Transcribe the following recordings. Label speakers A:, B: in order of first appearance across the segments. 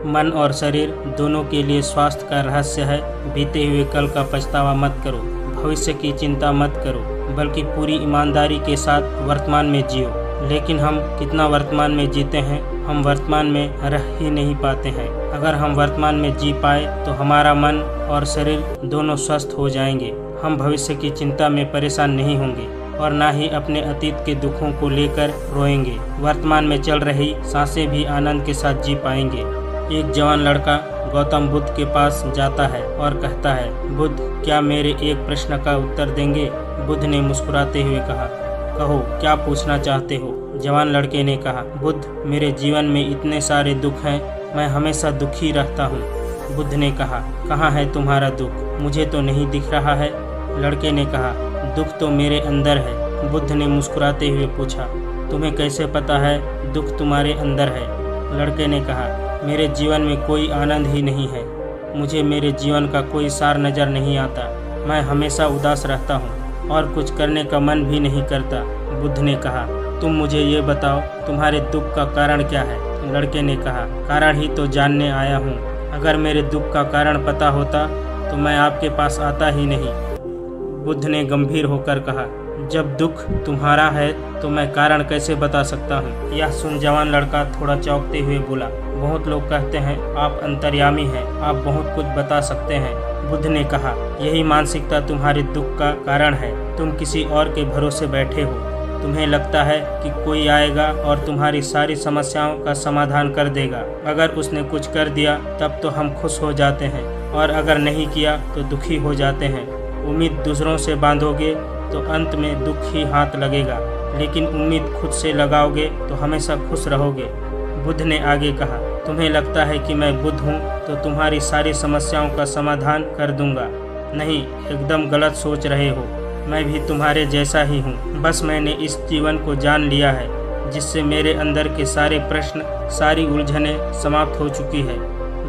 A: मन और शरीर दोनों के लिए स्वास्थ्य का रहस्य है। बीते हुए कल का पछतावा मत करो, भविष्य की चिंता मत करो, बल्कि पूरी ईमानदारी के साथ वर्तमान में जियो। लेकिन हम कितना वर्तमान में जीते हैं? हम वर्तमान में रह ही नहीं पाते हैं। अगर हम वर्तमान में जी पाए तो हमारा मन और शरीर दोनों स्वस्थ हो जाएंगे। हम भविष्य की चिंता में परेशान नहीं होंगे और ना ही अपने अतीत के दुखों को लेकर रोएंगे। वर्तमान में चल रही सांसें भी आनंद के साथ जी पाएंगे। एक जवान लड़का गौतम बुद्ध के पास जाता है और कहता है, बुद्ध, क्या मेरे एक प्रश्न का उत्तर देंगे? बुद्ध ने मुस्कुराते हुए कहा, कहो, क्या पूछना चाहते हो? जवान लड़के ने कहा, बुद्ध, मेरे जीवन में इतने सारे दुख हैं, मैं हमेशा दुखी रहता हूँ। बुद्ध ने कहा, कहाँ है तुम्हारा दुख? मुझे तो नहीं दिख रहा है। लड़के ने कहा, दुख तो मेरे अंदर है। बुद्ध ने मुस्कुराते हुए पूछा, तुम्हें कैसे पता है दुख तुम्हारे अंदर है? लड़के ने कहा, मेरे जीवन में कोई आनंद ही नहीं है। मुझे मेरे जीवन का कोई सार नज़र नहीं आता। मैं हमेशा उदास रहता हूँ और कुछ करने का मन भी नहीं करता। बुद्ध ने कहा, तुम मुझे ये बताओ, तुम्हारे दुख का कारण क्या है? लड़के ने कहा, कारण ही तो जानने आया हूँ। अगर मेरे दुख का कारण पता होता तो मैं आपके पास आता ही नहीं। बुद्ध ने गंभीर होकर कहा, जब दुख तुम्हारा है तो मैं कारण कैसे बता सकता हूँ? यह सुन जवान लड़का थोड़ा चौंकते हुए बोला, बहुत लोग कहते हैं आप अंतर्यामी हैं, आप बहुत कुछ बता सकते हैं। बुद्ध ने कहा, यही मानसिकता तुम्हारे दुख का कारण है। तुम किसी और के भरोसे बैठे हो। तुम्हें लगता है कि कोई आएगा और तुम्हारी सारी समस्याओं का समाधान कर देगा। अगर उसने कुछ कर दिया तब तो हम खुश हो जाते हैं, और अगर नहीं किया तो दुखी हो जाते हैं। उम्मीद दूसरों से बांधोगे तो अंत में दुख ही हाथ लगेगा, लेकिन उम्मीद खुद से लगाओगे तो हमेशा खुश रहोगे। बुद्ध ने आगे कहा, तुम्हें लगता है कि मैं बुद्ध हूँ तो तुम्हारी सारी समस्याओं का समाधान कर दूंगा। नहीं, एकदम गलत सोच रहे हो। मैं भी तुम्हारे जैसा ही हूँ। बस मैंने इस जीवन को जान लिया है, जिससे मेरे अंदर के सारे प्रश्न, सारी उलझनें समाप्त हो चुकी है।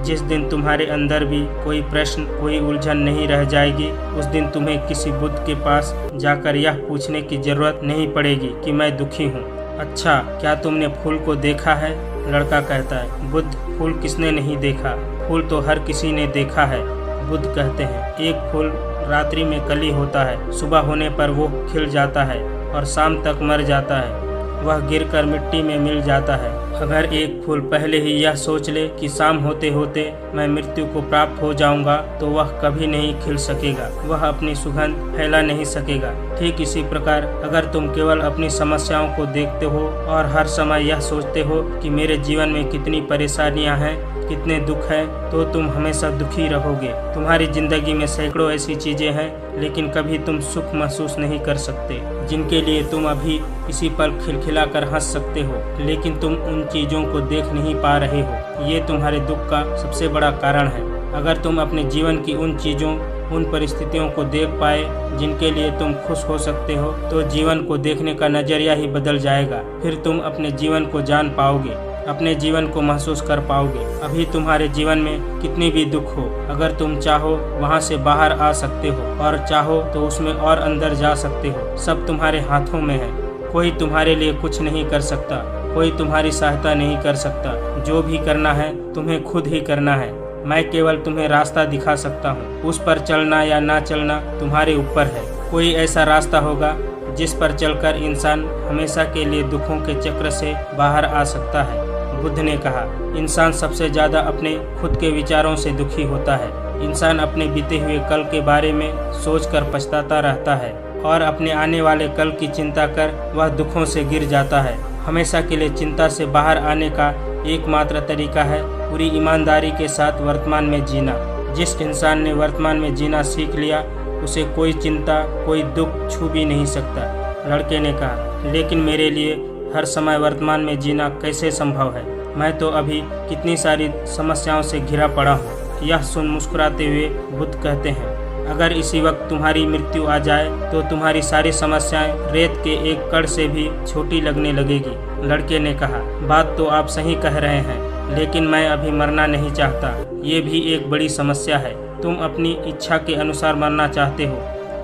A: जिस दिन तुम्हारे अंदर भी कोई प्रश्न, कोई उलझन नहीं रह जाएगी, उस दिन तुम्हें किसी बुद्ध के पास जाकर यह पूछने की जरूरत नहीं पड़ेगी कि मैं दुखी हूँ। अच्छा, क्या तुमने फूल को देखा है? लड़का कहता है, बुद्ध, फूल किसने नहीं देखा? फूल तो हर किसी ने देखा है। बुद्ध कहते हैं, एक फूल रात्रि में कली होता है, सुबह होने पर वो खिल जाता है और शाम तक मर जाता है। वह गिरकर मिट्टी में मिल जाता है। अगर एक फूल पहले ही यह सोच ले कि शाम होते होते मैं मृत्यु को प्राप्त हो जाऊंगा, तो वह कभी नहीं खिल सकेगा, वह अपनी सुगंध फैला नहीं सकेगा। ठीक इसी प्रकार अगर तुम केवल अपनी समस्याओं को देखते हो और हर समय यह सोचते हो कि मेरे जीवन में कितनी परेशानियां हैं, कितने दुख हैं, तो तुम हमेशा दुखी रहोगे। तुम्हारी जिंदगी में सैकड़ों ऐसी चीजें हैं, लेकिन कभी तुम सुख महसूस नहीं कर सकते, जिनके लिए तुम अभी इसी पल खिलखिला कर हंस सकते हो, लेकिन तुम उन चीजों को देख नहीं पा रहे हो। ये तुम्हारे दुख का सबसे बड़ा कारण है। अगर तुम अपने जीवन की उन चीजों, उन परिस्थितियों को देख पाए जिनके लिए तुम खुश हो सकते हो, तो जीवन को देखने का नजरिया ही बदल जाएगा। फिर तुम अपने जीवन को जान पाओगे, अपने जीवन को महसूस कर पाओगे। अभी तुम्हारे जीवन में कितनी भी दुख हो, अगर तुम चाहो वहां से बाहर आ सकते हो, और चाहो तो उसमें और अंदर जा सकते हो। सब तुम्हारे हाथों में है। कोई तुम्हारे लिए कुछ नहीं कर सकता, कोई तुम्हारी सहायता नहीं कर सकता। जो भी करना है तुम्हें खुद ही करना है। मैं केवल तुम्हें रास्ता दिखा सकता हूँ। उस पर चलना या ना चलना तुम्हारे ऊपर है। कोई ऐसा रास्ता होगा जिस पर चलकर इंसान हमेशा के लिए दुखों के चक्र से बाहर आ सकता है। बुद्ध ने कहा, इंसान सबसे ज्यादा अपने खुद के विचारों से दुखी होता है। इंसान अपने बीते हुए कल के बारे में सोचकर पछताता रहता है, और अपने आने वाले कल की चिंता कर वह दुखों से गिर जाता है। हमेशा के लिए चिंता से बाहर आने का एकमात्र तरीका है पूरी ईमानदारी के साथ वर्तमान में जीना। जिस इंसान ने वर्तमान में जीना सीख लिया, उसे कोई चिंता, कोई दुख छू भी नहीं सकता। लड़के ने कहा, लेकिन मेरे लिए हर समय वर्तमान में जीना कैसे संभव है? मैं तो अभी कितनी सारी समस्याओं से घिरा पड़ा हूँ। यह सुन मुस्कुराते हुए बुद्ध कहते हैं, अगर इसी वक्त तुम्हारी मृत्यु आ जाए तो तुम्हारी सारी समस्याएं रेत के एक कण से भी छोटी लगने लगेगी। लड़के ने कहा, बात तो आप सही कह रहे हैं, लेकिन मैं अभी मरना नहीं चाहता। ये भी एक बड़ी समस्या है। तुम अपनी इच्छा के अनुसार मरना चाहते हो।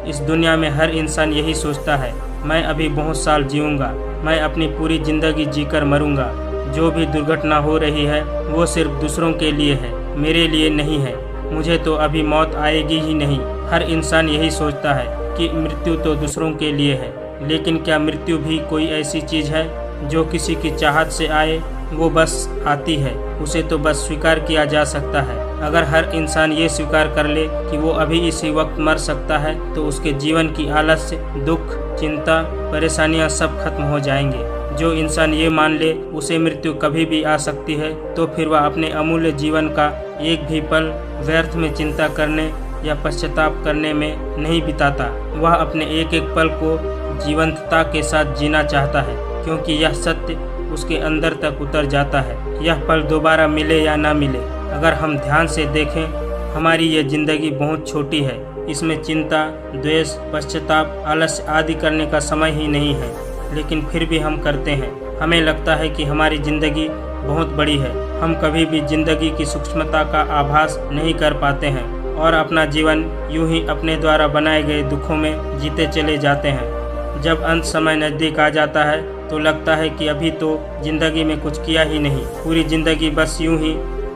A: इस दुनिया में हर इंसान यही सोचता है, मैं अभी बहुत साल जीऊँगा, मैं अपनी पूरी जिंदगी जीकर मरूंगा। जो भी दुर्घटना हो रही है वो सिर्फ दूसरों के लिए है, मेरे लिए नहीं है। मुझे तो अभी मौत आएगी ही नहीं। हर इंसान यही सोचता है कि मृत्यु तो दूसरों के लिए है, लेकिन क्या मृत्यु भी कोई ऐसी चीज़ है जो किसी की चाहत से आए? वो बस आती है, उसे तो बस स्वीकार किया जा सकता है। अगर हर इंसान ये स्वीकार कर ले कि वो अभी इसी वक्त मर सकता है, तो उसके जीवन की आलस्य, दुख, चिंता, परेशानियां सब खत्म हो जाएंगे। जो इंसान ये मान ले उसे मृत्यु कभी भी आ सकती है, तो फिर वह अपने अमूल्य जीवन का एक भी पल व्यर्थ में चिंता करने या पश्चाताप करने में नहीं बिताता। वह अपने एक एक पल को जीवंतता के साथ जीना चाहता है, क्योंकि यह सत्य उसके अंदर तक उतर जाता है। यह पल दोबारा मिले या ना मिले, अगर हम ध्यान से देखें, हमारी ये जिंदगी बहुत छोटी है। इसमें चिंता, द्वेष, पश्चाताप, आलस्य आदि करने का समय ही नहीं है, लेकिन फिर भी हम करते हैं। हमें लगता है कि हमारी जिंदगी बहुत बड़ी है। हम कभी भी जिंदगी की सूक्ष्मता का आभास नहीं कर पाते हैं और अपना जीवन यूं ही अपने द्वारा बनाए गए दुखों में जीते चले जाते हैं। जब अंत समय नज़दीक आ जाता है तो लगता है कि अभी तो जिंदगी में कुछ किया ही नहीं। पूरी जिंदगी बस यूं ही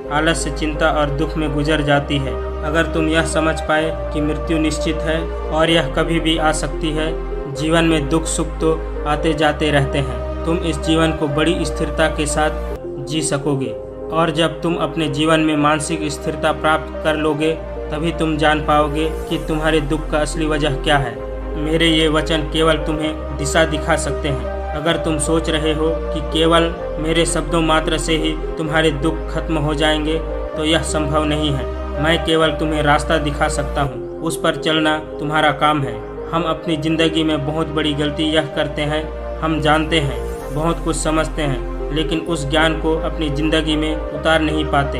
A: आलस्य, चिंता और दुख में गुजर जाती है। अगर तुम यह समझ पाए कि मृत्यु निश्चित है और यह कभी भी आ सकती है, जीवन में दुख सुख तो आते जाते रहते हैं, तुम इस जीवन को बड़ी स्थिरता के साथ जी सकोगे। और जब तुम अपने जीवन में मानसिक स्थिरता प्राप्त कर लोगे, तभी तुम जान पाओगे कि तुम्हारे दुख का असली वजह क्या है। मेरे ये वचन केवल तुम्हें दिशा दिखा सकते हैं। अगर तुम सोच रहे हो कि केवल मेरे शब्दों मात्र से ही तुम्हारे दुख खत्म हो जाएंगे, तो यह संभव नहीं है। मैं केवल तुम्हें रास्ता दिखा सकता हूँ, उस पर चलना तुम्हारा काम है। हम अपनी ज़िंदगी में बहुत बड़ी गलती यह करते हैं, हम जानते हैं, बहुत कुछ समझते हैं, लेकिन उस ज्ञान को अपनी ज़िंदगी में उतार नहीं पाते।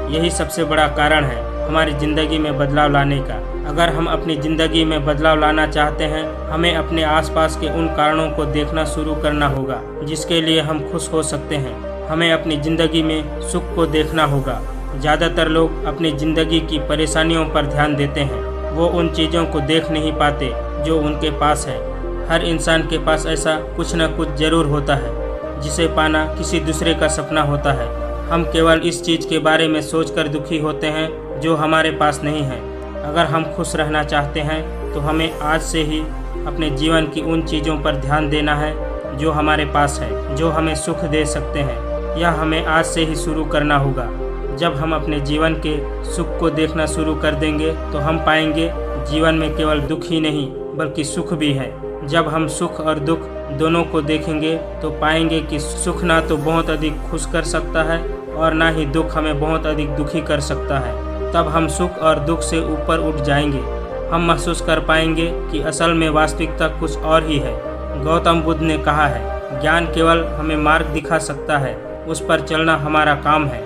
A: यही सबसे बड़ा कारण है हमारी ज़िंदगी में बदलाव लाने का। अगर हम अपनी ज़िंदगी में बदलाव लाना चाहते हैं, हमें अपने आसपास के उन कारणों को देखना शुरू करना होगा जिसके लिए हम खुश हो सकते हैं। हमें अपनी ज़िंदगी में सुख को देखना होगा। ज़्यादातर लोग अपनी ज़िंदगी की परेशानियों पर ध्यान देते हैं, वो उन चीज़ों को देख नहीं पाते जो उनके पास है। हर इंसान के पास ऐसा कुछ न कुछ जरूर होता है जिसे पाना किसी दूसरे का सपना होता है। हम केवल इस चीज़ के बारे में सोचकर दुखी होते हैं जो हमारे पास नहीं है। अगर हम खुश रहना चाहते हैं तो हमें आज से ही अपने जीवन की उन चीज़ों पर ध्यान देना है जो हमारे पास है, जो हमें सुख दे सकते हैं। यह हमें आज से ही शुरू करना होगा। जब हम अपने जीवन के सुख को देखना शुरू कर देंगे तो हम पाएंगे जीवन में केवल दुख ही नहीं बल्कि सुख भी है। जब हम सुख और दुख दोनों को देखेंगे तो पाएंगे कि सुख ना तो बहुत अधिक खुश कर सकता है और ना ही दुख हमें बहुत अधिक दुखी कर सकता है। तब हम सुख और दुख से ऊपर उठ जाएंगे। हम महसूस कर पाएंगे कि असल में वास्तविकता कुछ और ही है। गौतम बुद्ध ने कहा है, ज्ञान केवल हमें मार्ग दिखा सकता है, उस पर चलना हमारा काम है।